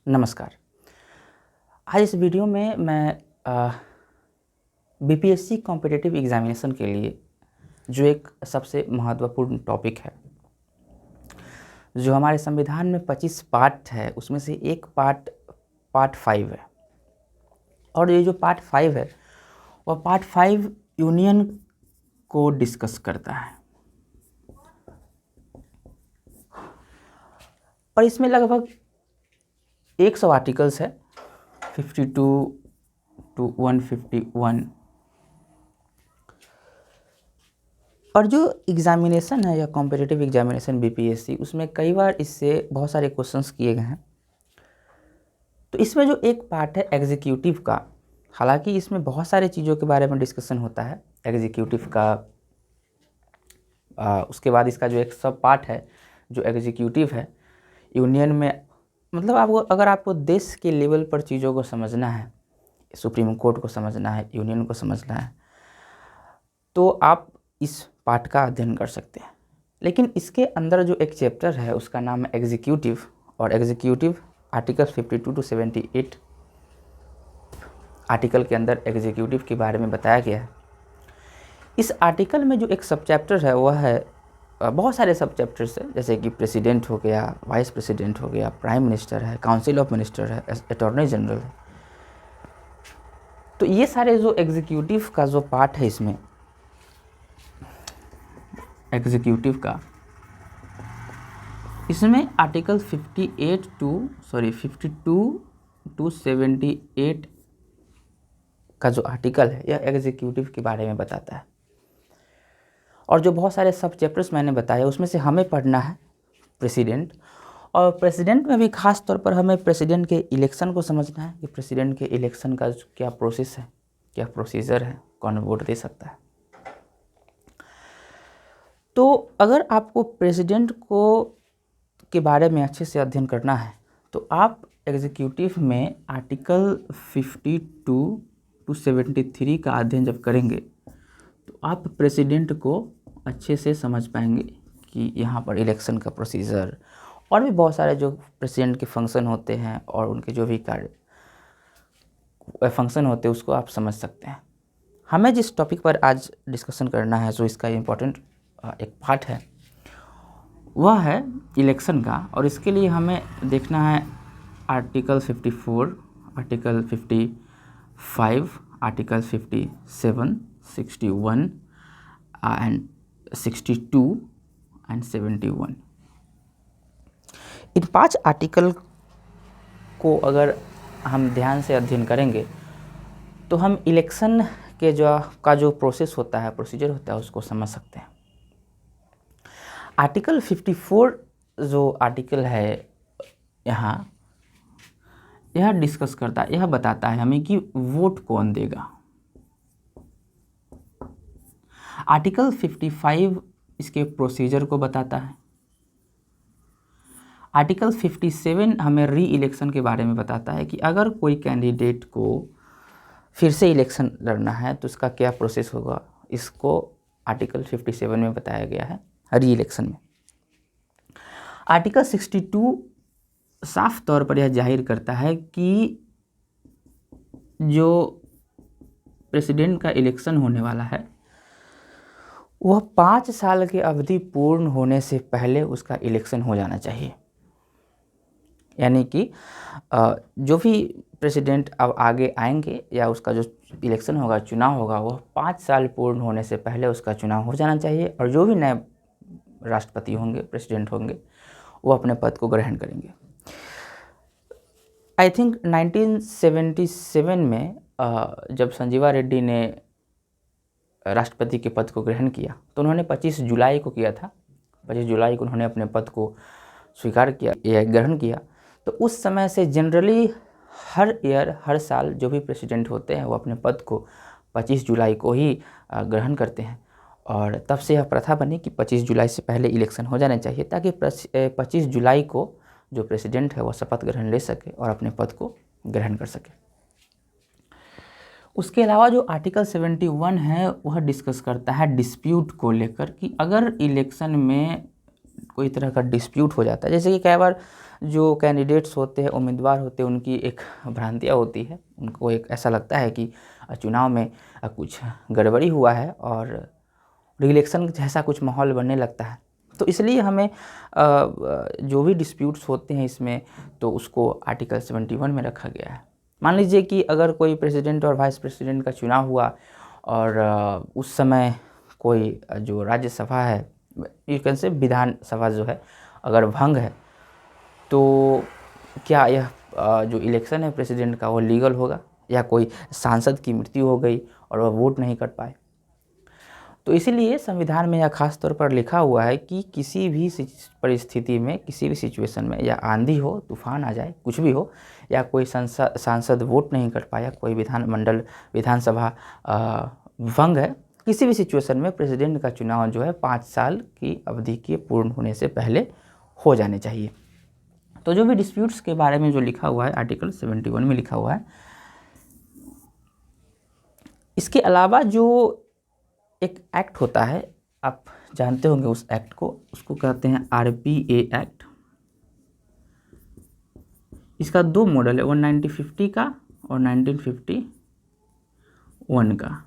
नमस्कार। आज इस वीडियो में मैं बीपीएससी कॉम्पिटिटिव एग्जामिनेशन के लिए जो एक सबसे महत्वपूर्ण टॉपिक है, जो हमारे संविधान में 25 पार्ट है, उसमें से एक पार्ट 5 है। और ये जो पार्ट 5 है वह पार्ट 5 यूनियन को डिस्कस करता है। और इसमें लगभग 100 आर्टिकल्स है, 52 to 151। और जो एग्जामिनेशन है या कॉम्पिटिटिव एग्जामिनेशन बीपीएससी, उसमें कई बार इससे बहुत सारे क्वेश्चंस किए गए हैं। तो इसमें जो एक पार्ट है एग्जीक्यूटिव का, हालांकि इसमें बहुत सारे चीज़ों के बारे में डिस्कशन होता है एग्जीक्यूटिव का। उसके बाद इसका जो एक सब पार्ट है जो एग्जीक्यूटिव है यूनियन में, मतलब अगर आपको देश के लेवल पर चीज़ों को समझना है, सुप्रीम कोर्ट को समझना है, यूनियन को समझना है, तो आप इस पार्ट का अध्ययन कर सकते हैं। लेकिन इसके अंदर जो एक चैप्टर है उसका नाम है एग्जीक्यूटिव, और एग्जीक्यूटिव आर्टिकल 52 to 78 आर्टिकल के अंदर एग्जीक्यूटिव के बारे में बताया गया है। इस आर्टिकल में जो एक सब चैप्टर है वह है, बहुत सारे सब चैप्टर्स है, जैसे कि प्रेसिडेंट हो गया, वाइस प्रेसिडेंट हो गया, प्राइम मिनिस्टर है, काउंसिल ऑफ मिनिस्टर है, अटॉर्नी जनरल है। तो ये सारे जो एग्जीक्यूटिव का जो पार्ट है, इसमें एग्जीक्यूटिव का, इसमें आर्टिकल 52 to 78 का जो आर्टिकल है यह एग्जीक्यूटिव के बारे में बताता है। और जो बहुत सारे सब चैप्टर्स मैंने बताए उसमें से हमें पढ़ना है प्रेसिडेंट, और प्रेसिडेंट में भी खास तौर पर हमें प्रेसिडेंट के इलेक्शन को समझना है कि प्रेसिडेंट के इलेक्शन का क्या प्रोसेस है, क्या प्रोसीजर है, कौन वोट दे सकता है। तो अगर आपको प्रेसिडेंट को के बारे में अच्छे से अध्ययन करना है तो आप एग्जीक्यूटिव में आर्टिकल 52 to 73 का अध्ययन जब करेंगे तो आप प्रेसिडेंट को अच्छे से समझ पाएंगे कि यहाँ पर इलेक्शन का प्रोसीजर और भी बहुत सारे जो प्रेसिडेंट के फंक्शन होते हैं और उनके जो भी कार्य फंक्शन होते हैं उसको आप समझ सकते हैं। हमें जिस टॉपिक पर आज डिस्कशन करना है, जो इसका इम्पोर्टेंट एक पार्ट है, वह है इलेक्शन का। और इसके लिए हमें देखना है article 54, article 55, article 57, 61 and 62 and 71। In 5 article को अगर हम ध्यान से अध्ययन करेंगे तो हम इलेक्शन के जो प्रोसेस होता है, प्रोसीजर होता है, उसको समझ सकते हैं। आर्टिकल 54 जो आर्टिकल है यह डिस्कस करता है, यह बताता है हमें कि वोट कौन देगा। आर्टिकल 55 इसके प्रोसीजर को बताता है। आर्टिकल 57 हमें री इलेक्शन के बारे में बताता है कि अगर कोई कैंडिडेट को फिर से इलेक्शन लड़ना है तो उसका क्या प्रोसेस होगा, इसको आर्टिकल 57 में बताया गया है री इलेक्शन में। आर्टिकल 62 साफ तौर पर यह जाहिर करता है कि जो प्रेसिडेंट का इलेक्शन होने वाला है वह 5 साल की अवधि पूर्ण होने से पहले उसका इलेक्शन हो जाना चाहिए। यानी कि जो भी प्रेसिडेंट अब आगे आएंगे या उसका जो इलेक्शन होगा, चुनाव होगा, वह 5 साल पूर्ण होने से पहले उसका चुनाव हो जाना चाहिए। और जो भी नए राष्ट्रपति होंगे, प्रेसिडेंट होंगे, वो अपने पद को ग्रहण करेंगे। आई थिंक 1977 में जब संजीवा रेड्डी ने राष्ट्रपति के पद को ग्रहण किया तो उन्होंने 25 जुलाई को किया था। 25 जुलाई को उन्होंने अपने पद को स्वीकार किया या ग्रहण किया। तो उस समय से जनरली हर साल जो भी प्रेसिडेंट होते हैं वो अपने पद को 25 जुलाई को ही ग्रहण करते हैं। और तब से यह प्रथा बनी कि 25 जुलाई से पहले इलेक्शन हो जाना चाहिए, ताकि 25 जुलाई को जो प्रेसिडेंट है वह शपथ ग्रहण ले सके और अपने पद को ग्रहण कर सके। उसके अलावा जो आर्टिकल 71 है वह डिस्कस करता है डिस्प्यूट को लेकर, कि अगर इलेक्शन में कोई तरह का डिस्प्यूट हो जाता है, जैसे कि कई बार जो कैंडिडेट्स होते हैं, उम्मीदवार होते हैं, उनकी एक भ्रांतियाँ होती है। उनको एक ऐसा लगता है कि चुनाव में कुछ गड़बड़ी हुआ है और री-इलेक्शन जैसा कुछ माहौल बनने लगता है। तो इसलिए हमें जो भी डिस्प्यूट्स होते हैं इसमें, तो उसको आर्टिकल 71 में रखा गया है। मान लीजिए कि अगर कोई प्रेसिडेंट और वाइस प्रेसिडेंट का चुनाव हुआ और उस समय कोई जो राज्यसभा है, यू कैन से विधानसभा जो है, अगर भंग है, तो क्या यह जो इलेक्शन है प्रेसिडेंट का वो लीगल होगा, या कोई सांसद की मृत्यु हो गई और वह वोट नहीं कर पाए। तो इसीलिए संविधान में यह खास तौर पर लिखा हुआ है कि किसी भी परिस्थिति में, किसी भी सिचुएशन में, या आंधी हो, तूफान आ जाए, कुछ भी हो, या कोई सांसद वोट नहीं कर पाया, कोई विधानसभा भंग है, किसी भी सिचुएशन में प्रेसिडेंट का चुनाव जो है 5 साल की अवधि के पूर्ण होने से पहले हो जाने चाहिए। तो जो भी डिस्प्यूट्स के बारे में जो लिखा हुआ है आर्टिकल 71 में लिखा हुआ है। इसके अलावा जो एक एक्ट होता है, आप जानते होंगे उस एक्ट को, उसको कहते हैं RPA एक्ट। इसका 2 मॉडल है, 1950 का और 1951 का।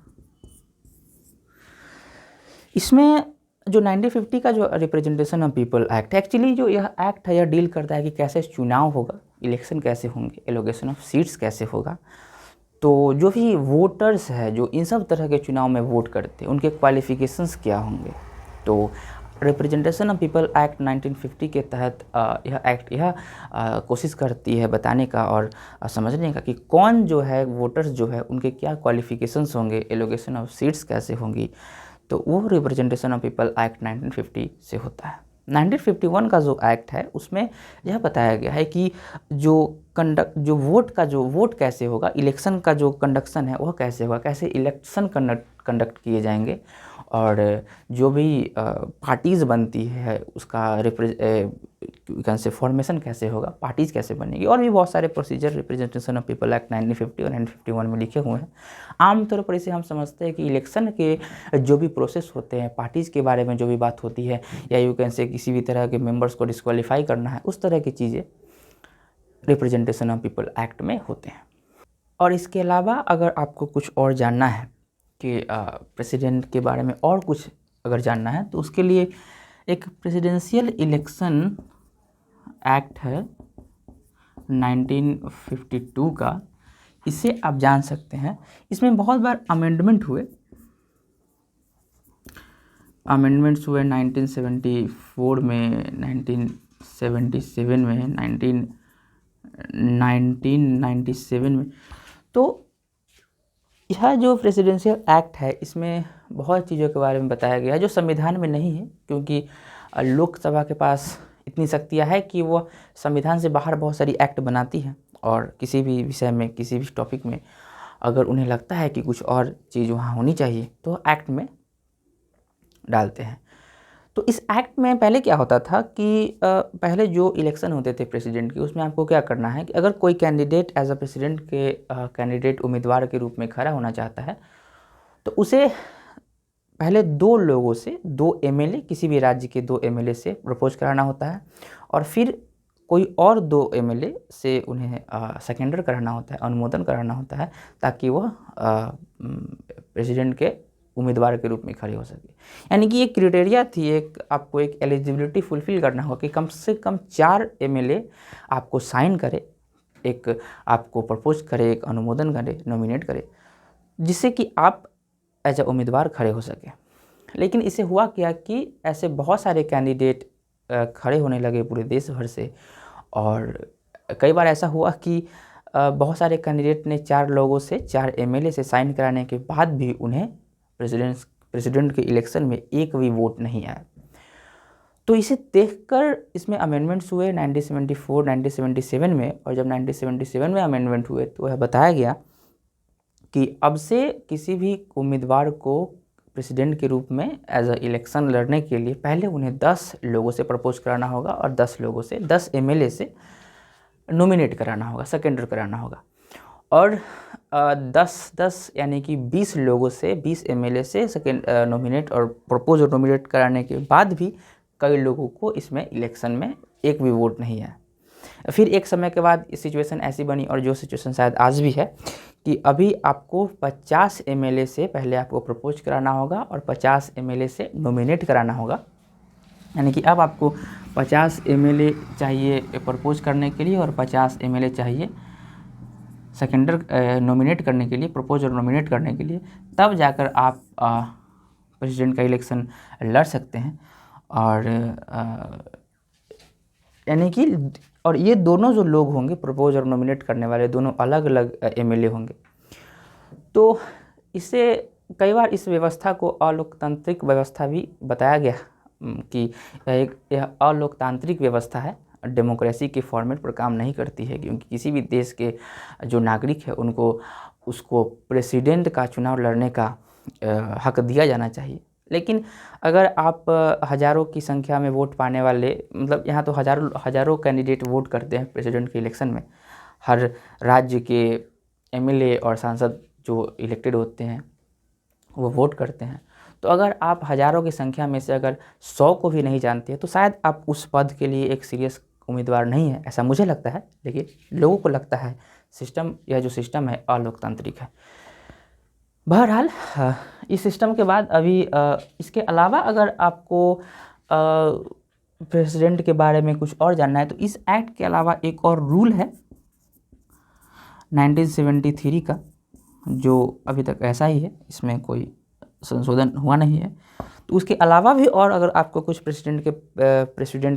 इसमें जो 1950 का जो representation of people act, actually जो यह एक्ट है, यह डील करता है कि कैसे चुनाव होगा, इलेक्शन कैसे होंगे, एलोकेशन ऑफ सीट्स कैसे होगा। तो जो भी वोटर्स है, जो इन सब तरह के चुनाव में वोट करते हैं, उनके क्वालिफिकेशंस क्या होंगे। तो रिप्रेजेंटेशन ऑफ पीपल एक्ट 1950 के तहत यह कोशिश करती है बताने का और समझने का कि कौन जो है वोटर्स जो है उनके क्या क्वालिफिकेशंस होंगे, एलोकेशन ऑफ सीट्स कैसे होंगी। तो वो रिप्रेजेंटेशन ऑफ पीपल एक्ट 1950 से होता है। 1951 का जो एक्ट है उसमें यह बताया गया है कि जो वोट कैसे होगा, इलेक्शन का जो कंडक्शन है वह कैसे होगा, कैसे इलेक्शन कंडक्ट किए जाएंगे, और जो भी पार्टीज़ बनती है उसका कैसे फॉर्मेशन कैसे होगा, पार्टीज़ कैसे बनेगी, और भी बहुत सारे procedure representation of people act 1950 और 1951 में लिखे हुए हैं। आमतौर पर इसे हम समझते हैं कि इलेक्शन के जो भी प्रोसेस होते हैं, पार्टीज़ के बारे में जो भी बात होती है, या यू कैन से किसी भी तरह के मेंबर्स को डिस्क्वालीफाई करना है, उस तरह की चीज़ें रिप्रेजेंटेशन ऑफ पीपल एक्ट में होते हैं। और इसके अलावा अगर आपको कुछ और जानना है कि प्रेसिडेंट के बारे में और कुछ अगर जानना है, तो उसके लिए एक प्रेसिडेंशियल इलेक्शन एक्ट है 1952 का, इसे आप जान सकते हैं। इसमें बहुत बार अमेंडमेंट हुए, 1974 में, 1977 में, 1997 में। तो यह जो प्रेसिडेंशियल एक्ट है, इसमें बहुत चीज़ों के बारे में बताया गया है जो संविधान में नहीं है, क्योंकि लोकसभा के पास इतनी शक्तियाँ है कि वह संविधान से बाहर बहुत सारी एक्ट बनाती है, और किसी भी विषय में, किसी भी टॉपिक में अगर उन्हें लगता है कि कुछ और चीज़ वहाँ होनी चाहिए तो एक्ट में डालते हैं। तो इस एक्ट में पहले क्या होता था कि पहले जो इलेक्शन होते थे प्रेसिडेंट के, उसमें आपको क्या करना है कि अगर कोई कैंडिडेट एज अ प्रेसिडेंट के कैंडिडेट उम्मीदवार के रूप में खड़ा होना चाहता है, तो उसे पहले 2 लोगों से, 2 MLA, किसी भी राज्य के 2 MLA से प्रपोज कराना होता है, और फिर कोई और 2 MLA से उन्हें सेकेंडर कराना होता है, अनुमोदन कराना होता है, ताकि वह प्रेसिडेंट के उम्मीदवार के रूप में खड़े हो सके। यानी कि एक क्राइटेरिया थी, आपको एक एलिजिबिलिटी फुलफिल करना होगा कि कम से कम 4 MLA आपको साइन करे, एक आपको प्रपोज करे, एक अनुमोदन करे, नॉमिनेट करे, जिससे कि आप एज अ उम्मीदवार खड़े हो सके। लेकिन इसे हुआ क्या कि ऐसे बहुत सारे कैंडिडेट खड़े होने लगे पूरे देश भर से, और कई बार ऐसा हुआ कि बहुत सारे कैंडिडेट ने 4 लोगों से, 4 MLA से साइन कराने के बाद भी उन्हें प्रेसिडेंट के इलेक्शन में एक भी वोट नहीं आया। तो इसे देखकर इसमें अमेंडमेंट्स हुए 1974, 1977 में, और जब 1977 में अमेंडमेंट हुए तो यह बताया गया कि अब से किसी भी उम्मीदवार को प्रेसिडेंट के रूप में एज अ इलेक्शन लड़ने के लिए पहले उन्हें 10 लोगों से प्रपोज कराना होगा, और 10 लोगों से, 10 MLA से नॉमिनेट कराना होगा, सेकेंडर कराना होगा, और 10 यानी कि 20 लोगों से, 20 MLA से नॉमिनेट और प्रपोज और नॉमिनेट कराने के बाद भी कई लोगों को इसमें इलेक्शन में एक भी वोट नहीं है। फिर एक समय के बाद सिचुएशन ऐसी बनी, और जो सिचुएशन शायद आज भी है, कि अभी आपको 50 एमएलए से पहले आपको प्रपोज कराना होगा और 50 एमएलए से नॉमिनेट कराना होगा। यानी कि अब आपको 50 एमएलए चाहिए प्रपोज करने के लिए और 50 एमएलए चाहिए सेकेंडर नॉमिनेट करने के लिए, प्रपोज और नॉमिनेट करने के लिए, तब जाकर आप प्रेसिडेंट का इलेक्शन लड़ सकते हैं। और यानी कि और ये दोनों जो लोग होंगे प्रपोज और नॉमिनेट करने वाले, दोनों अलग अलग एमएलए होंगे। तो इससे कई बार इस व्यवस्था को अलोकतांत्रिक व्यवस्था भी बताया गया कि यह अलोकतांत्रिक व्यवस्था है, डेमोक्रेसी के फॉर्मेट पर काम नहीं करती है, क्योंकि किसी भी देश के जो नागरिक है उनको उसको प्रेसिडेंट का चुनाव लड़ने का हक दिया जाना चाहिए। लेकिन अगर आप हज़ारों की संख्या में वोट पाने वाले, मतलब यहाँ तो हज़ारों कैंडिडेट वोट करते हैं प्रेसिडेंट के इलेक्शन में, हर राज्य के एमएलए और सांसद जो इलेक्टेड होते हैं वो वोट करते हैं। तो अगर आप हज़ारों की संख्या में से अगर 100 को भी नहीं जानते हैं तो शायद आप उस पद के लिए एक सीरियस उम्मीदवार नहीं है, ऐसा मुझे लगता है। लेकिन लोगों को लगता है सिस्टम, यह जो सिस्टम है अलोकतांत्रिक है। बहरहाल इस सिस्टम के बाद अभी इसके अलावा अगर आपको प्रेसिडेंट के बारे में कुछ और जानना है तो इस एक्ट के अलावा एक और रूल है 1973 का, जो अभी तक ऐसा ही है, इसमें कोई संशोधन हुआ नहीं है। तो उसके अलावा भी और अगर आपको कुछ प्रेसिडेंट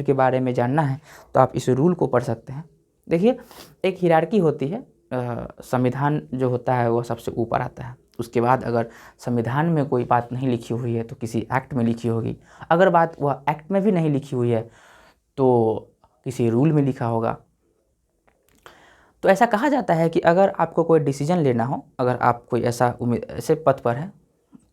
के बारे में जानना है तो आप इस रूल को पढ़ सकते हैं। देखिए, एक हिरार्की होती है, संविधान जो होता है वो सबसे ऊपर आता है। उसके बाद अगर संविधान में कोई बात नहीं लिखी हुई है तो किसी एक्ट में लिखी होगी, अगर बात वह एक्ट में भी नहीं लिखी हुई है तो किसी रूल में लिखा होगा। तो ऐसा कहा जाता है कि अगर आपको कोई डिसीजन लेना हो, अगर आप कोई ऐसे पद पर है,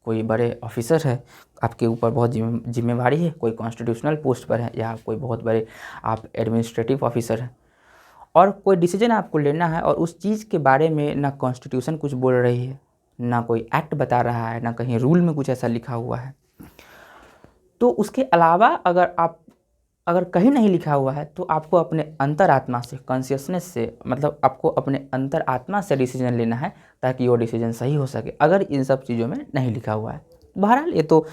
कोई बड़े ऑफिसर है, आपके ऊपर बहुत जिम्मेवारी है, कोई कॉन्स्टिट्यूशनल पोस्ट पर है, या कोई बहुत बड़े आप एडमिनिस्ट्रेटिव ऑफिसर हैं, और कोई डिसीजन आपको लेना है और उस चीज़ के बारे में ना कॉन्स्टिट्यूशन कुछ बोल रही है, ना कोई एक्ट बता रहा है, ना कहीं रूल में कुछ ऐसा लिखा हुआ है, तो उसके अलावा अगर कहीं नहीं लिखा हुआ है तो आपको अपने अंतरात्मा से, कॉन्शियसनेस से, मतलब आपको अपने अंतरात्मा से डिसीजन लेना है ताकि वो डिसीजन सही हो सके, अगर इन सब चीज़ों में नहीं लिखा हुआ है। बहरहाल ये तो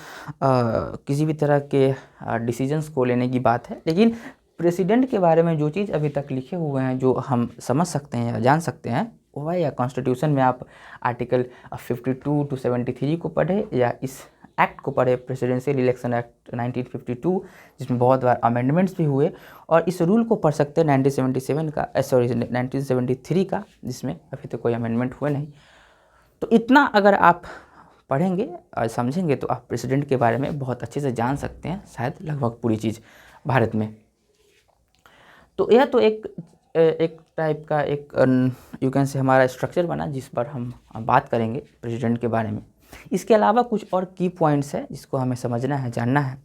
किसी भी तरह के डिसीजंस को लेने की बात है। लेकिन प्रेसिडेंट के बारे में जो चीज़ अभी तक लिखे हुए हैं, जो हम समझ सकते हैं या जान सकते हैं, वो है या कॉन्स्टिट्यूशन में आप आर्टिकल 52 to 73 को पढ़े, या इस एक्ट को पढ़े, प्रेसिडेंशियल इलेक्शन एक्ट 1952, जिसमें बहुत बार अमेंडमेंट्स भी हुए, और इस रूल को पढ़ सकते हैं 1973 का, जिसमें अभी तो कोई अमेंडमेंट हुए नहीं। तो इतना अगर आप पढ़ेंगे और समझेंगे तो आप प्रेसिडेंट के बारे में बहुत अच्छे से जान सकते हैं, शायद लगभग पूरी चीज़ भारत में। तो यह तो एक टाइप का एक यू कैन से हमारा स्ट्रक्चर बना जिस पर हम बात करेंगे प्रेसिडेंट के बारे में। इसके अलावा कुछ और की पॉइंट्स है जिसको हमें समझना है, जानना है,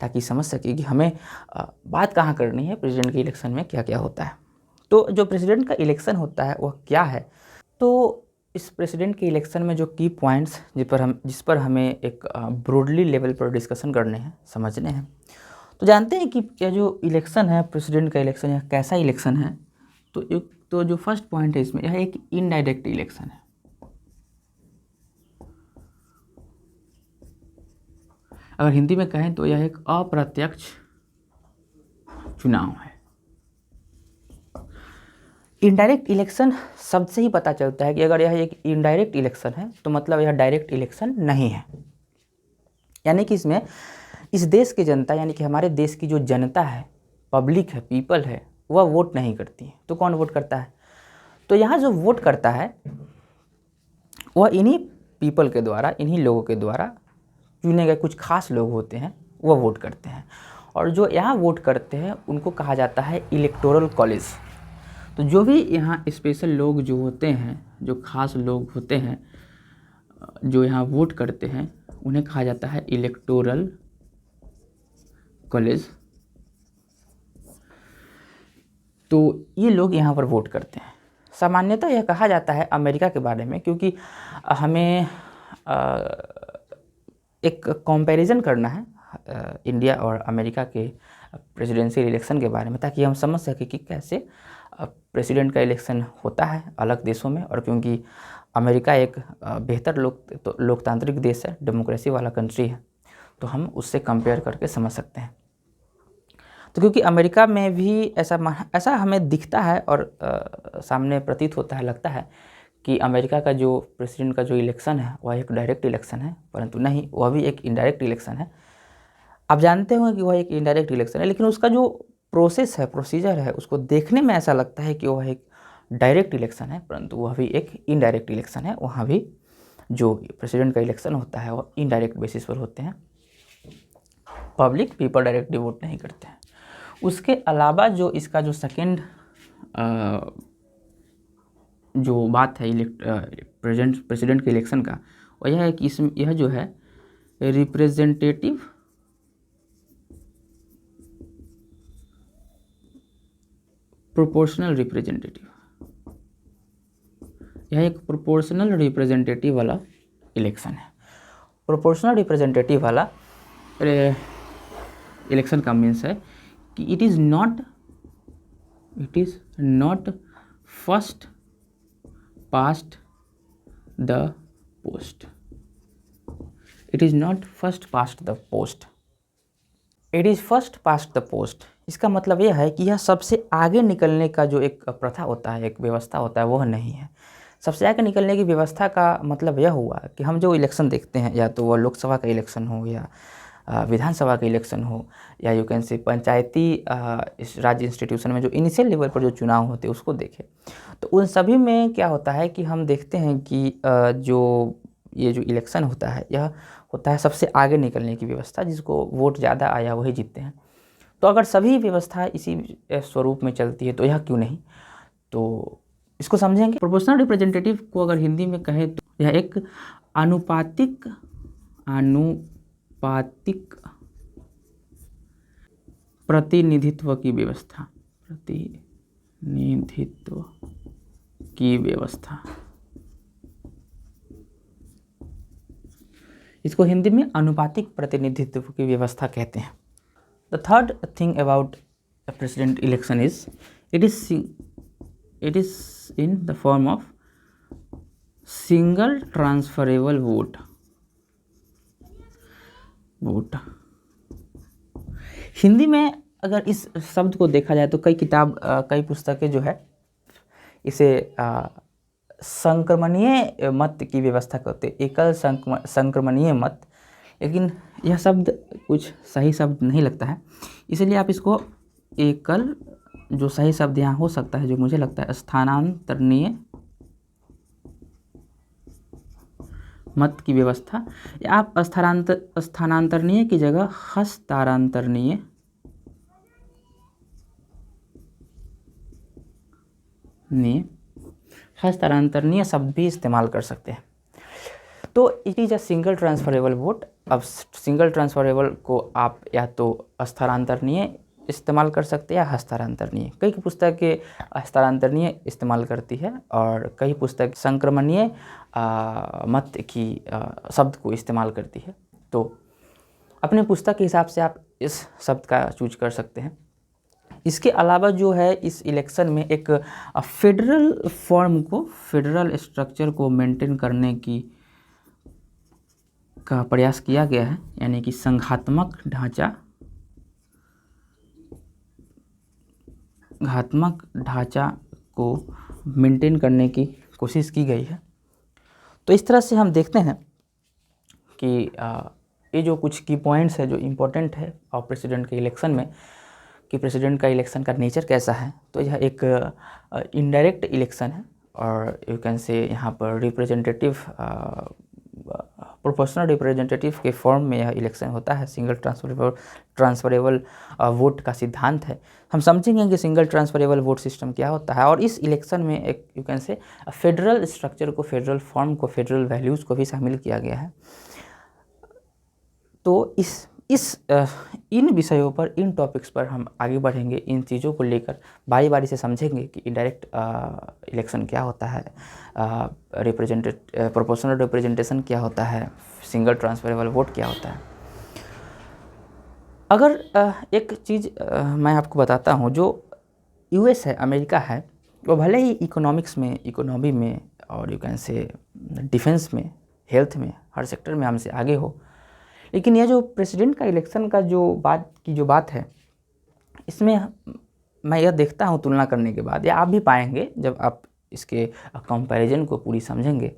ताकि समझ सके कि हमें बात कहाँ करनी है, प्रेसिडेंट के इलेक्शन में क्या क्या होता है। तो जो प्रेसिडेंट का इलेक्शन होता है वह क्या है, तो इस प्रेसिडेंट के इलेक्शन में जो की पॉइंट्स जिस पर हमें एक ब्रॉडली लेवल पर डिस्कशन करने हैं, समझने हैं, तो जानते हैं कि यह जो इलेक्शन है, प्रेसिडेंट का इलेक्शन, यह कैसा इलेक्शन है। तो जो फर्स्ट पॉइंट है इसमें, यह एक इनडायरेक्ट इलेक्शन है। अगर हिंदी में कहें तो यह एक अप्रत्यक्ष चुनाव है। इनडायरेक्ट इलेक्शन शब्द से ही पता चलता है कि अगर यह एक इनडायरेक्ट इलेक्शन है तो मतलब यह डायरेक्ट इलेक्शन नहीं है। यानी कि इसमें इस देश की जनता, यानी कि हमारे देश की जो जनता है, पब्लिक है, पीपल है, वह वोट नहीं करती है। तो कौन वोट करता है? तो यहाँ जो वोट करता है वह इन्हीं पीपल के द्वारा, इन्हीं लोगों के द्वारा चुने गए कुछ खास लोग होते हैं, वह वोट करते हैं। और जो यहाँ वोट करते हैं उनको कहा जाता है इलेक्टोरल कॉलेज। तो जो भी यहाँ स्पेशल लोग जो होते हैं, जो खास लोग होते हैं, जो यहाँ वोट करते हैं, उन्हें कहा जाता है इलेक्टोरल कॉलेज। तो ये लोग यहाँ पर वोट करते हैं। सामान्यतः यह कहा जाता है अमेरिका के बारे में, क्योंकि हमें एक कंपैरिजन करना है इंडिया और अमेरिका के प्रेसिडेंशियल इलेक्शन के बारे में, ताकि हम समझ सकें कि कैसे प्रेसिडेंट का इलेक्शन होता है अलग देशों में, और क्योंकि अमेरिका एक बेहतर लोकतांत्रिक देश है, डेमोक्रेसी वाला कंट्री है, तो हम उससे कंपेयर करके समझ सकते हैं। तो क्योंकि अमेरिका में भी ऐसा हमें दिखता है और सामने प्रतीत होता है, लगता है कि अमेरिका का जो प्रेसिडेंट का जो इलेक्शन है वह एक डायरेक्ट इलेक्शन है, परंतु नहीं, वह भी एक इनडायरेक्ट इलेक्शन है। आप जानते होंगे कि वह एक इनडायरेक्ट इलेक्शन है, लेकिन उसका जो प्रोसेस है, प्रोसीजर है, उसको देखने में ऐसा लगता है कि वह एक डायरेक्ट इलेक्शन है, परंतु वह भी एक इनडायरेक्ट इलेक्शन है। वहाँ भी जो प्रेसिडेंट का इलेक्शन होता है वह इनडायरेक्ट बेसिस पर होते हैं, पब्लिक पीपल डायरेक्टली वोट नहीं करते हैं। उसके अलावा जो इसका जो सेकेंड जो बात है प्रेसिडेंट के इलेक्शन का, वह यह है कि इसमें यह जो है रिप्रेजेंटेटिव प्रोपोर्शनल रिप्रेजेंटेटिव, यह एक प्रोपोर्शनल रिप्रेजेंटेटिव वाला इलेक्शन है। प्रोपोर्शनल रिप्रेजेंटेटिव वाला इलेक्शन का मीन्स है कि it is not first past the post, it is not first past the post, it is first past the post. इसका मतलब यह है कि यह सबसे आगे निकलने का जो एक प्रथा होता है, एक व्यवस्था होता है, वह नहीं है। सबसे आगे निकलने की व्यवस्था का मतलब यह हुआ कि हम जो इलेक्शन देखते हैं, या तो वह लोकसभा का इलेक्शन हो, या विधानसभा का इलेक्शन हो, या यू कैन से पंचायती इस राज्य इंस्टीट्यूशन में जो इनिशियल लेवल पर जो चुनाव होते हैं उसको देखें, तो उन सभी में क्या होता है कि हम देखते हैं कि ये जो इलेक्शन होता है, यह होता है सबसे आगे निकलने की व्यवस्था, जिसको वोट ज़्यादा आया वही जीतते हैं। तो अगर सभी व्यवस्था इसी स्वरूप में चलती है तो यह क्यों नहीं, तो इसको समझेंगे। प्रोपोर्शनल रिप्रेजेंटेटिव को अगर हिंदी में कहें तो यह एक आनुपातिक प्रतिनिधित्व की व्यवस्था, इसको हिंदी में आनुपातिक प्रतिनिधित्व की व्यवस्था कहते हैं। The third thing about a president election is it is in the form of single transferable vote। Hindi में अगर इस शब्द को देखा जाए तो कई पुस्तकें जो है इसे संक्रमणीय मत की व्यवस्था करते हैं, एकल संक्रमणीय मत, लेकिन यह शब्द कुछ सही शब्द नहीं लगता है, इसलिए आप इसको एकल, जो सही शब्द यहाँ हो सकता है, जो मुझे लगता है स्थानांतरणीय मत की व्यवस्था, या आप स्थानांतरणीय की जगह हस्तांतरणीय शब्द भी इस्तेमाल कर सकते हैं। तो it is a single transferable vote. अब सिंगल ट्रांसफरेबल को आप या तो स्थानांतरणीय इस्तेमाल कर सकते हैं या हस्तांतरणीय। कई पुस्तकें हस्तांतरणीय इस्तेमाल करती है और कई पुस्तक संक्रमणीय मत की शब्द को इस्तेमाल करती है। तो अपने पुस्तक के हिसाब से आप इस शब्द का चूज कर सकते हैं। इसके अलावा जो है इस इलेक्शन में एक फेडरल फॉर्म को, फेडरल स्ट्रक्चर को मेंटेन करने का प्रयास किया गया है, यानी कि संघात्मक ढांचा को मेंटेन करने की कोशिश की गई है। तो इस तरह से हम देखते हैं कि ये जो कुछ की पॉइंट्स है जो इम्पोर्टेंट है और प्रेसिडेंट के इलेक्शन में, कि प्रेसिडेंट का इलेक्शन का नेचर कैसा है। तो यह एक इनडायरेक्ट इलेक्शन है और यू कैन से यहाँ पर रिप्रेजेंटेटिव प्रोपोर्शनल रिप्रेजेंटेटिव के फॉर्म में यह इलेक्शन होता है। सिंगल ट्रांसफरेबल वोट का सिद्धांत है। हम समझेंगे कि सिंगल ट्रांसफरेबल वोट सिस्टम क्या होता है, और इस इलेक्शन में एक you can say federal structure को, फेडरल फॉर्म को, फेडरल वैल्यूज़ को भी शामिल किया गया है। तो इन विषयों पर, इन टॉपिक्स पर हम आगे बढ़ेंगे। इन चीज़ों को लेकर बारी बारी से समझेंगे कि इनडायरेक्ट इलेक्शन क्या होता है, प्रोपोर्शनल रिप्रेजेंटेशन क्या होता है, सिंगल ट्रांसफरेबल वोट क्या होता है। अगर एक चीज़ मैं आपको बताता हूँ, जो यूएस है, अमेरिका है, वो भले ही इकोनॉमी में और यू कैन से डिफेंस में, हेल्थ में, हर सेक्टर में हमसे आगे हो, लेकिन यह जो प्रेसिडेंट का इलेक्शन का जो बात है, इसमें मैं यह देखता हूँ तुलना करने के बाद, या आप भी पाएंगे जब आप इसके कंपैरिजन को पूरी समझेंगे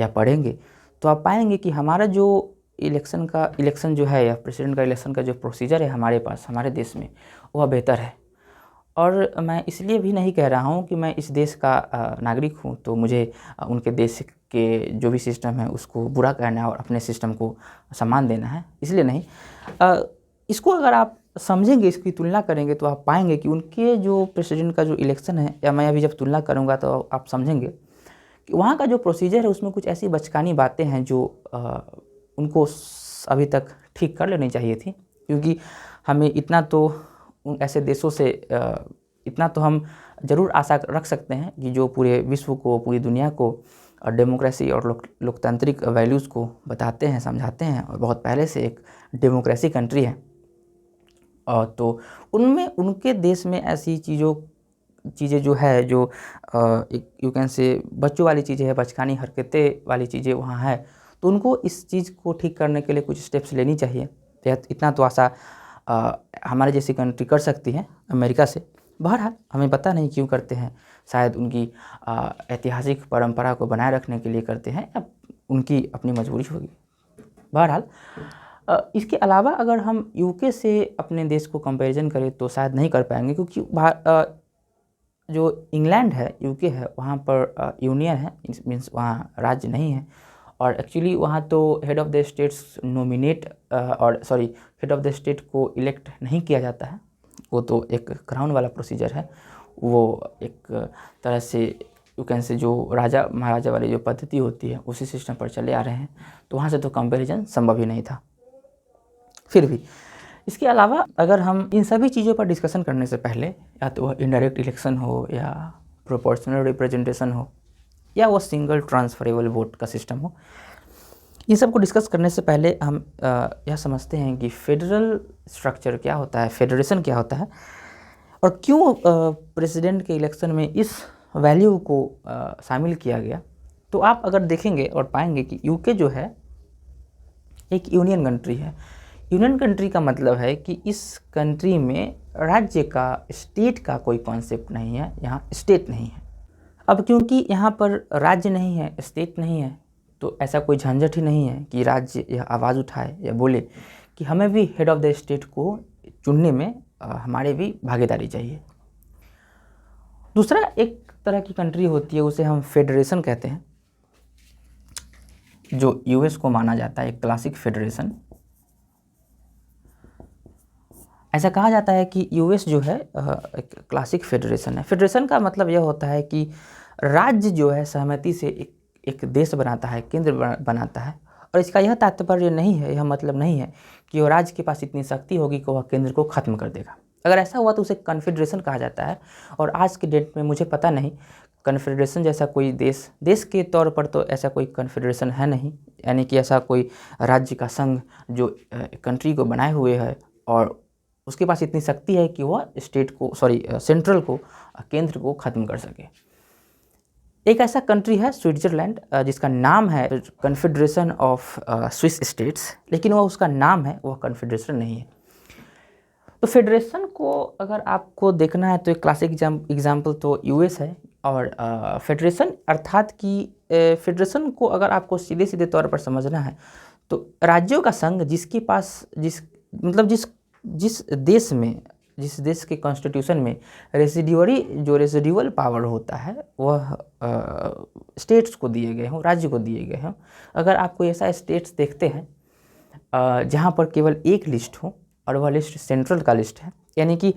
या पढ़ेंगे, तो आप पाएंगे कि हमारा जो इलेक्शन जो है, या प्रेसिडेंट का इलेक्शन का जो प्रोसीजर है हमारे पास, हमारे देश में, वह बेहतर है। और मैं इसलिए भी नहीं कह रहा हूँ कि मैं इस देश का नागरिक हूँ तो मुझे उनके देश के जो भी सिस्टम है उसको बुरा कहना है और अपने सिस्टम को सम्मान देना है, इसलिए नहीं। इसको अगर आप समझेंगे, इसकी तुलना करेंगे, तो आप पाएंगे कि उनके जो प्रेसिडेंट का जो इलेक्शन है, या मैं अभी जब तुलना करूँगा तो आप समझेंगे कि वहाँ का जो प्रोसीजर है उसमें कुछ ऐसी बचकानी बातें हैं जो उनको अभी तक ठीक कर लेनी चाहिए थी, क्योंकि हमें इतना तो उन ऐसे देशों से इतना तो हम ज़रूर आशा रख सकते हैं कि जो पूरे विश्व को, पूरी दुनिया को डेमोक्रेसी और लोकतांत्रिक वैल्यूज़ को बताते हैं, समझाते हैं, और बहुत पहले से एक डेमोक्रेसी कंट्री है। और तो उनमें, उनके देश में ऐसी चीज़ें जो है, जो यू कैन से बच्चों वाली चीज़ें हैं, बचकानी हरकतें वाली चीज़ें वहाँ है, तो उनको इस चीज़ को ठीक करने के लिए कुछ स्टेप्स लेनी चाहिए। इतना तो आशा हमारे जैसी कंट्री कर सकती है अमेरिका से। बहरहाल हमें पता नहीं क्यों करते हैं, शायद उनकी ऐतिहासिक परंपरा को बनाए रखने के लिए करते हैं, या उनकी अपनी मजबूरी होगी। बहरहाल इसके अलावा अगर हम यूके से अपने देश को कंपैरिजन करें तो शायद नहीं कर पाएंगे, क्योंकि जो इंग्लैंड है, यूके है, वहाँ पर यूनियन है, मीन्स वहाँ राज्य नहीं है। और एक्चुअली वहाँ तो head of the states nominate head of the state को इलेक्ट नहीं किया जाता है, वो तो एक क्राउन वाला प्रोसीजर है। वो एक तरह से यू कैन से जो राजा महाराजा वाली जो पद्धति होती है उसी सिस्टम पर चले आ रहे हैं, तो वहाँ से तो कंपैरिजन संभव ही नहीं था। फिर भी इसके अलावा अगर हम इन सभी चीज़ों पर डिस्कशन करने से पहले, या तो वह इनडायरेक्ट इलेक्शन हो, या प्रोपोर्शनल रिप्रेजेंटेशन हो, या वो सिंगल ट्रांसफरेबल वोट का सिस्टम हो, इन सब को डिस्कस करने से पहले हम यह समझते हैं कि फेडरल स्ट्रक्चर क्या होता है, फेडरेशन क्या होता है, और क्यों प्रेसिडेंट के इलेक्शन में इस वैल्यू को शामिल किया गया। तो आप अगर देखेंगे और पाएंगे कि यूके जो है एक यूनियन कंट्री है। यूनियन कंट्री का मतलब है कि इस कंट्री में राज्य का, स्टेट का कोई कॉन्सेप्ट नहीं है, यहाँ स्टेट नहीं है। अब क्योंकि यहाँ पर राज्य नहीं है, स्टेट नहीं है, तो ऐसा कोई झंझट ही नहीं है कि राज्य यह आवाज़ उठाए या बोले कि हमें भी हेड ऑफ़ द स्टेट को चुनने में हमारे भी भागीदारी चाहिए। दूसरा, एक तरह की कंट्री होती है, उसे हम फेडरेशन कहते हैं, जो यूएस को माना जाता है एक क्लासिक फेडरेशन। ऐसा कहा जाता है कि यूएस जो है एक क्लासिक फेडरेशन है। फेडरेशन का मतलब यह होता है कि राज्य जो है सहमति से एक देश बनाता है, केंद्र बनाता है, और इसका यह तात्पर्य नहीं है, यह मतलब नहीं है कि वो राज्य के पास इतनी शक्ति होगी कि वह केंद्र को ख़त्म कर देगा। अगर ऐसा हुआ तो उसे कन्फेडरेशन कहा जाता है। और आज के डेट में मुझे पता नहीं कन्फेडरेशन जैसा कोई देश के तौर पर तो ऐसा कोई कन्फेडरेशन है नहीं, यानी कि ऐसा कोई राज्य का संघ जो कंट्री को बनाए हुए है और उसके पास इतनी शक्ति है कि वह सेंट्रल को, केंद्र को ख़त्म कर सके। एक ऐसा कंट्री है स्विट्ज़रलैंड, जिसका नाम है कन्फेडरेशन ऑफ स्विस स्टेट्स, लेकिन वह उसका नाम है, वह कन्फेडरेशन नहीं है। तो फेडरेशन को अगर आपको देखना है तो एक क्लासिक एग्जाम्पल तो यूएस है। और फेडरेशन अर्थात कि फेडरेशन को अगर आपको सीधे सीधे तौर पर समझना है तो राज्यों का संघ जिसके पास जिस देश के कॉन्स्टिट्यूशन में रेसिडुअल पावर होता है वह स्टेट्स को दिए गए हों, राज्य को दिए गए हों। अगर आप कोई ऐसा स्टेट्स देखते हैं जहाँ पर केवल एक लिस्ट हो और वह लिस्ट सेंट्रल का लिस्ट है, यानी कि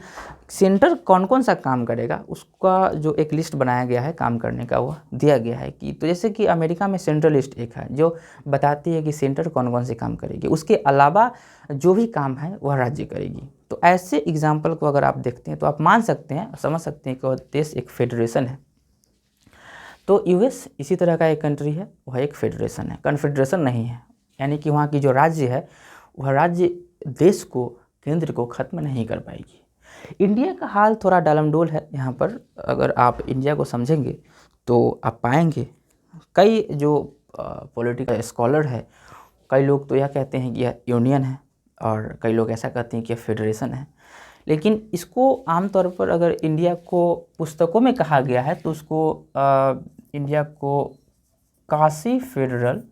सेंटर कौन कौन सा काम करेगा उसका जो एक लिस्ट बनाया गया है काम करने का, वह दिया गया है कि तो जैसे कि अमेरिका में सेंट्रल लिस्ट एक है जो बताती है कि सेंटर कौन कौन से काम करेगी, उसके अलावा जो भी काम है वह राज्य करेगी। तो ऐसे एग्जाम्पल को अगर आप देखते हैं तो आप मान सकते हैं, समझ सकते हैं कि वह देश एक फेडरेशन है। तो यूएस इसी तरह का एक कंट्री है, वह एक फेडरेशन है, कन्फेडरेशन नहीं है। यानी कि वहाँ की जो राज्य है वह राज्य देश को, केंद्र को ख़त्म नहीं कर पाएगी। इंडिया का हाल थोड़ा डालमडोल है यहाँ पर। अगर आप इंडिया को समझेंगे तो आप पाएंगे कई जो पॉलिटिकल स्कॉलर है, कई लोग तो यह कहते हैं कि यह यूनियन है और कई लोग ऐसा कहते हैं कि यह फेडरेशन है। लेकिन इसको आमतौर पर अगर इंडिया को पुस्तकों में कहा गया है तो उसको इंडिया को काशी फेडरल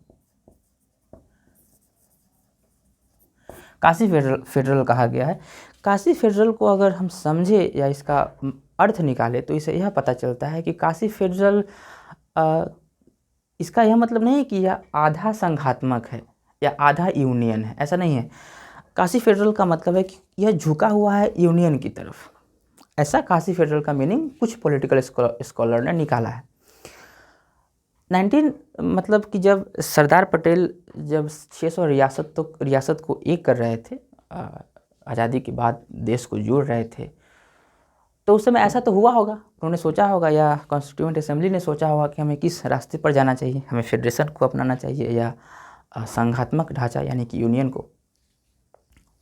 कहा गया है। काशी फेडरल को अगर हम समझे या इसका अर्थ निकाले तो इसे यह पता चलता है कि काशी फेडरल, इसका यह मतलब नहीं है कि यह आधा संघात्मक है या आधा यूनियन है, ऐसा नहीं है। काशी फेडरल का मतलब है कि यह झुका हुआ है यूनियन की तरफ। ऐसा काशी फेडरल का मीनिंग कुछ पॉलिटिकल स्कॉलर ने निकाला है। मतलब कि जब सरदार पटेल जब 600 रियासत को एक कर रहे थे, आज़ादी के बाद देश को जोड़ रहे थे, तो उस समय ऐसा तो हुआ होगा, उन्होंने सोचा होगा या कॉन्स्टिट्यूएंट असेंबली ने सोचा होगा कि हमें किस रास्ते पर जाना चाहिए, हमें फेडरेशन को अपनाना चाहिए या संघात्मक ढांचा यानी कि यूनियन को।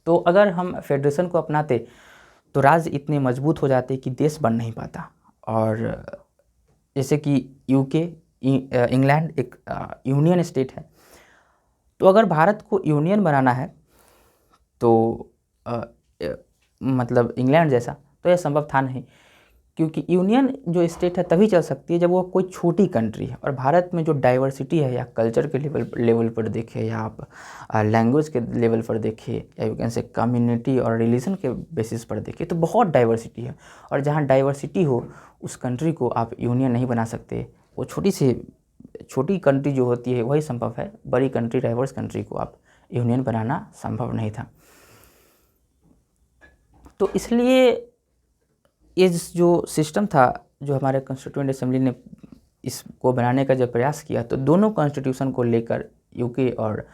तो अगर हम फेडरेशन को अपनाते तो राज्य इतने मजबूत हो जाते कि देश बन नहीं पाता। और जैसे कि यूके, इंग्लैंड एक यूनियन स्टेट है, तो अगर भारत को यूनियन बनाना है तो मतलब इंग्लैंड जैसा, तो यह संभव था नहीं, क्योंकि यूनियन जो स्टेट है तभी चल सकती है जब वो कोई छोटी कंट्री है। और भारत में जो डाइवर्सिटी है, या कल्चर के लेवल पर देखें, या आप लैंग्वेज के लेवल पर देखें, या यू कैन से कम्युनिटी और रिलीजन के बेसिस पर देखें, तो बहुत डाइवर्सिटी है। और जहाँ डाइवर्सिटी हो उस कंट्री को आप यूनियन नहीं बना सकते। वो छोटी कंट्री जो होती है वही संभव है, बड़ी कंट्री, डाइवर्स कंट्री को आप यूनियन बनाना संभव नहीं था। तो इसलिए ये जो सिस्टम था, जो हमारे कॉन्स्टिट्यूएंट असेंबली ने इसको बनाने का जब प्रयास किया, तो दोनों कॉन्स्टिट्यूशन को लेकर, यूके और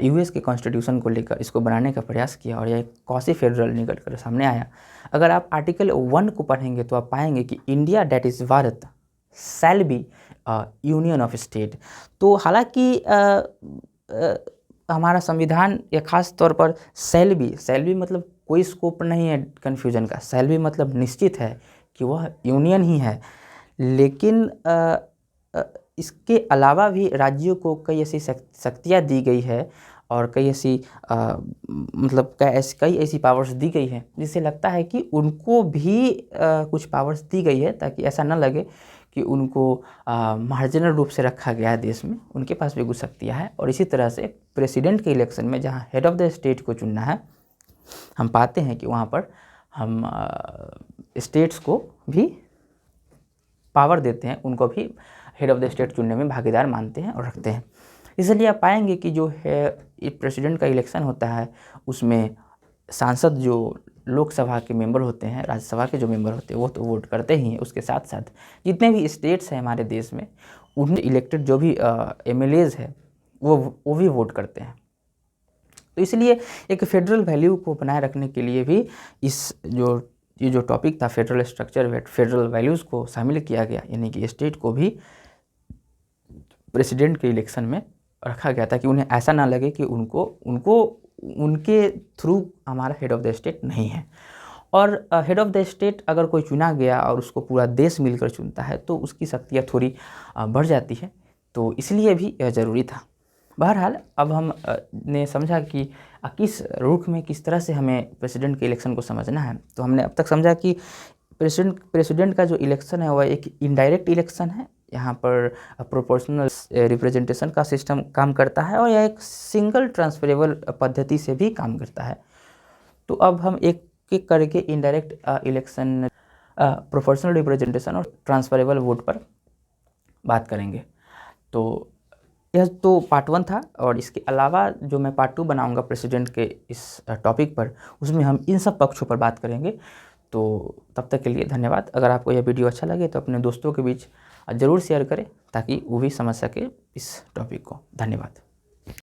यूएस के कॉन्स्टिट्यूशन को लेकर इसको बनाने का प्रयास किया और यह काशी फेडरल निकल कर सामने आया। अगर आप आर्टिकल 1 को पढ़ेंगे तो आप पाएंगे कि India that is Bharat shall be union of state. तो हालांकि हमारा संविधान या खास तौर पर शैल बी मतलब कोई स्कोप नहीं है कन्फ्यूजन का। शैल बी मतलब निश्चित है कि वह यूनियन ही है। लेकिन इसके अलावा भी राज्यों को कई ऐसी शक्तियाँ दी गई है और कई ऐसी मतलब कई ऐसी पावर्स दी गई है जिससे लगता है कि उनको भी कुछ पावर्स दी गई है, ताकि ऐसा न लगे कि उनको मार्जिनल रूप से रखा गया है देश में। उनके पास भी कुछ शक्तियाँ हैं। और इसी तरह से प्रेसिडेंट के इलेक्शन में जहाँ हेड ऑफ़ द स्टेट को चुनना है, हम पाते हैं कि वहाँ पर हम स्टेट्स को भी पावर देते हैं, उनको भी हेड ऑफ़ द स्टेट चुनने में भागीदार मानते हैं और रखते हैं। इसलिए आप पाएंगे कि जो है प्रेसिडेंट का इलेक्शन होता है उसमें सांसद जो लोकसभा के मेंबर होते हैं, राज्यसभा के जो मेंबर होते हैं, वो तो वोट करते ही हैं। उसके साथ साथ जितने भी स्टेट्स हैं हमारे देश में, उन इलेक्टेड जो भी MLAs है वो भी वोट करते हैं। तो इसलिए एक फेडरल वैल्यू को बनाए रखने के लिए भी ये जो टॉपिक था फेडरल स्ट्रक्चर, फेडरल वैल्यूज़ को शामिल किया गया, यानी कि स्टेट को भी प्रेसिडेंट के इलेक्शन में रखा गया था कि उन्हें ऐसा ना लगे कि उनके थ्रू हमारा हेड ऑफ़ द स्टेट नहीं है। और हेड ऑफ़ द स्टेट अगर कोई चुना गया और उसको पूरा देश मिलकर चुनता है तो उसकी शक्तियाँ थोड़ी बढ़ जाती है, तो इसलिए भी यह ज़रूरी था। बहरहाल अब हम ने समझा कि किस रुख में किस तरह से हमें प्रेसिडेंट के इलेक्शन को समझना है। तो हमने अब तक समझा कि प्रेसिडेंट का जो इलेक्शन है वह एक इनडायरेक्ट इलेक्शन है। यहाँ पर प्रोपोर्शनल रिप्रेजेंटेशन का सिस्टम काम करता है और यह एक सिंगल ट्रांसफरेबल पद्धति से भी काम करता है। तो अब हम एक एक करके इनडायरेक्ट इलेक्शन, प्रोपोर्शनल रिप्रेजेंटेशन और ट्रांसफरेबल वोट पर बात करेंगे। तो यह तो पार्ट 1 था, और इसके अलावा जो मैं पार्ट 2 बनाऊंगा प्रेसिडेंट के इस टॉपिक पर, उसमें हम इन सब पक्षों पर बात करेंगे। तो तब तक के लिए धन्यवाद। अगर आपको यह वीडियो अच्छा लगे तो अपने दोस्तों के बीच ज़रूर शेयर करें ताकि वो भी समझ सके इस टॉपिक को। धन्यवाद।